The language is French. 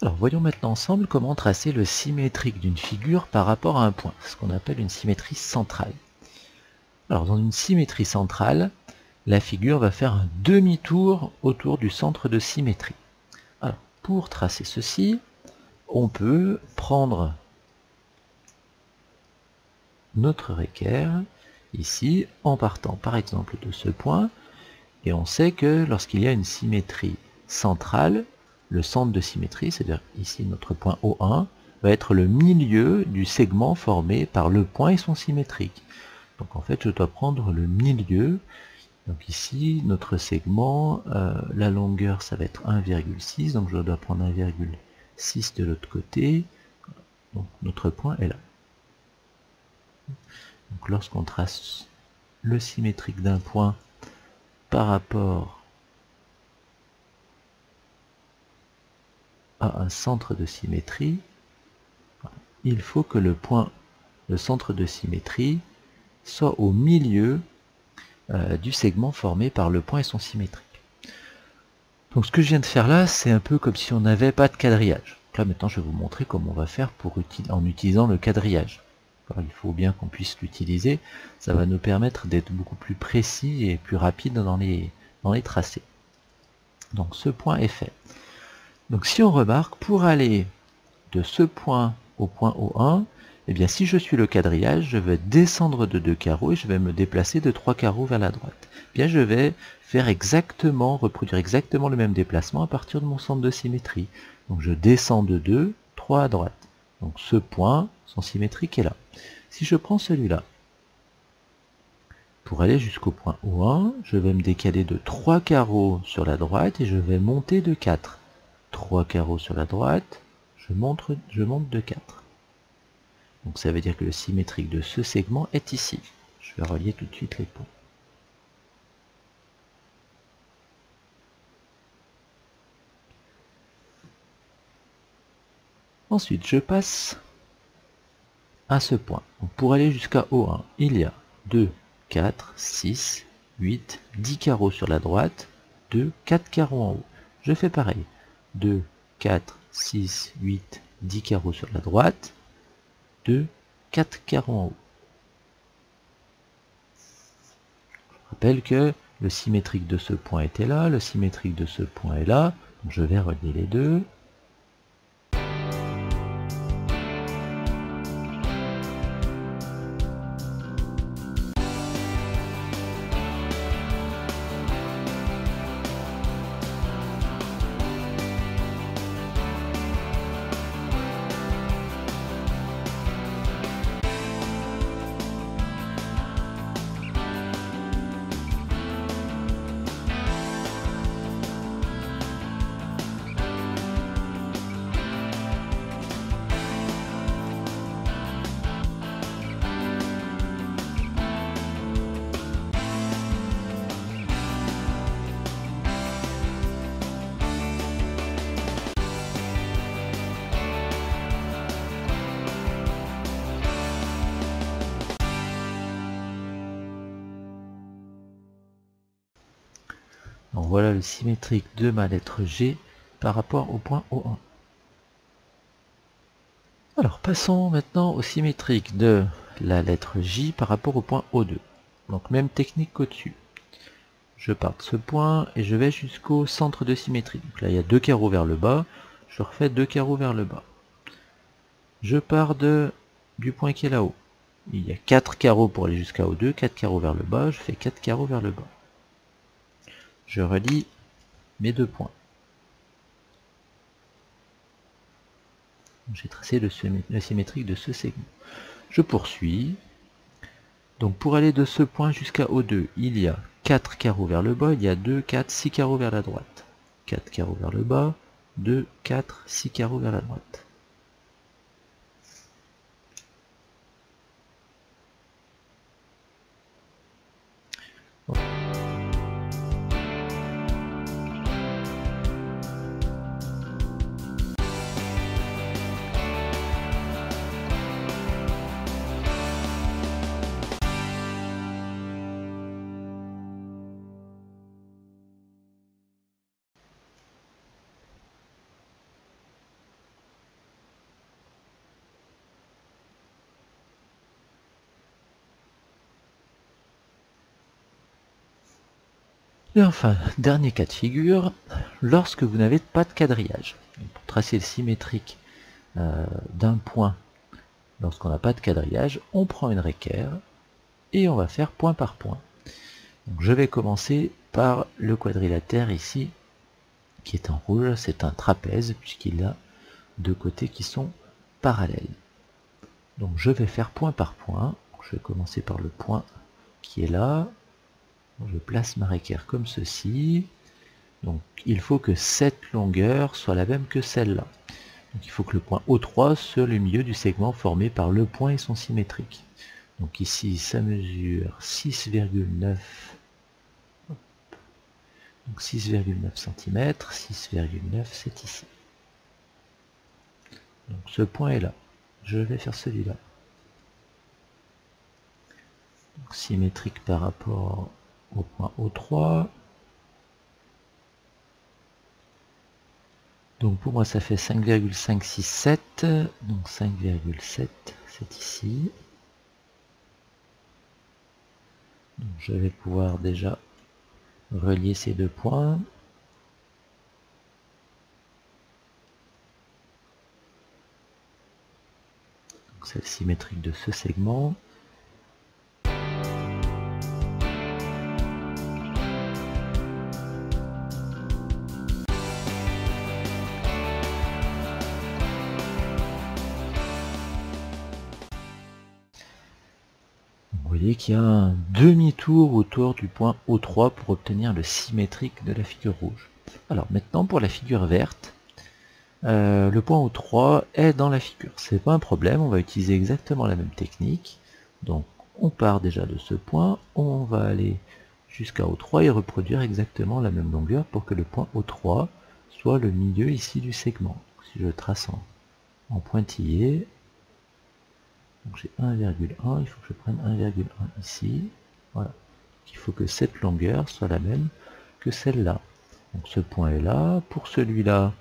Alors voyons maintenant ensemble comment tracer le symétrique d'une figure par rapport à un point, ce qu'on appelle une symétrie centrale. Alors dans une symétrie centrale, la figure va faire un demi-tour autour du centre de symétrie. Alors pour tracer ceci, on peut prendre notre équerre ici en partant par exemple de ce point, et on sait que lorsqu'il y a une symétrie centrale, le centre de symétrie, c'est-à-dire ici notre point O1, va être le milieu du segment formé par le point et son symétrique. Donc en fait je dois prendre le milieu. Donc ici notre segment, la longueur ça va être 1,6, donc je dois prendre 1,6 de l'autre côté. Donc notre point est là. Donc lorsqu'on trace le symétrique d'un point par rapport à un centre de symétrie, il faut que le centre de symétrie, soit au milieu du segment formé par le point et son symétrique. Donc ce que je viens de faire là, c'est un peu comme si on n'avait pas de quadrillage. Là maintenant je vais vous montrer comment on va faire en utilisant le quadrillage. Alors, il faut bien qu'on puisse l'utiliser, ça va nous permettre d'être beaucoup plus précis et plus rapide dans les tracés. Donc ce point est fait. Donc si on remarque, pour aller de ce point au point O1, eh bien si je suis le quadrillage, je vais descendre de 2 carreaux et je vais me déplacer de 3 carreaux vers la droite. Eh bien je vais reproduire exactement le même déplacement à partir de mon centre de symétrie. Donc je descends de 2, 3 à droite. Donc ce point, son symétrique est là. Si je prends celui-là, pour aller jusqu'au point O1, je vais me décaler de 3 carreaux sur la droite et je vais monter de 4. 3 carreaux sur la droite, je monte de 4. Donc ça veut dire que le symétrique de ce segment est ici. Je vais relier tout de suite les points. Ensuite, je passe à ce point. Donc pour aller jusqu'à O1, il y a 2, 4, 6, 8, 10 carreaux sur la droite, 2, 4 carreaux en haut. Je fais pareil. 2, 4, 6, 8, 10 carreaux sur la droite, 2, 4 carreaux en haut. Je rappelle que le symétrique de ce point était là, le symétrique de ce point est là, donc je vais relier les deux. Donc voilà le symétrique de ma lettre G par rapport au point O1. Alors passons maintenant au symétrique de la lettre J par rapport au point O2. Donc même technique qu'au-dessus. Je pars de ce point et je vais jusqu'au centre de symétrie. Donc là il y a 2 carreaux vers le bas, je refais 2 carreaux vers le bas. Je pars du point qui est là-haut. Il y a 4 carreaux pour aller jusqu'à O2, 4 carreaux vers le bas, je fais 4 carreaux vers le bas. Je relie mes 2 points. J'ai tracé le symétrique de ce segment. Je poursuis. Donc pour aller de ce point jusqu'à O2, il y a 4 carreaux vers le bas, il y a 2, 4, 6 carreaux vers la droite. 4 carreaux vers le bas, 2, 4, 6 carreaux vers la droite. Et enfin, dernier cas de figure, lorsque vous n'avez pas de quadrillage. Pour tracer le symétrique d'un point, lorsqu'on n'a pas de quadrillage, on prend une équerre et on va faire point par point. Donc je vais commencer par le quadrilatère ici, qui est en rouge, c'est un trapèze, puisqu'il a deux côtés qui sont parallèles. Donc je vais faire point par point. Je vais commencer par le point qui est là. Je place ma équerre comme ceci. Donc il faut que cette longueur soit la même que celle-là. Donc il faut que le point O3 soit le milieu du segment formé par le point et son symétrique. Donc ici ça mesure 6,9 donc 6,9 cm, 6,9 c'est ici. Donc ce point est là. Je vais faire celui-là. Symétrique par rapport au point O3. Donc pour moi ça fait 5,567. Donc 5,7 c'est ici. Donc je vais pouvoir déjà relier ces deux points. C'est le symétrique de ce segment. Vous voyez qu'il y a un demi-tour autour du point O3 pour obtenir le symétrique de la figure rouge. Alors maintenant pour la figure verte, le point O3 est dans la figure. C'est pas un problème, on va utiliser exactement la même technique. Donc on part déjà de ce point, on va aller jusqu'à O3 et reproduire exactement la même longueur pour que le point O3 soit le milieu ici du segment. Donc, si je trace en pointillé, j'ai 1,1, il faut que je prenne 1,1 ici. Voilà. Il faut que cette longueur soit la même que celle-là. Donc ce point est là. Pour celui-là,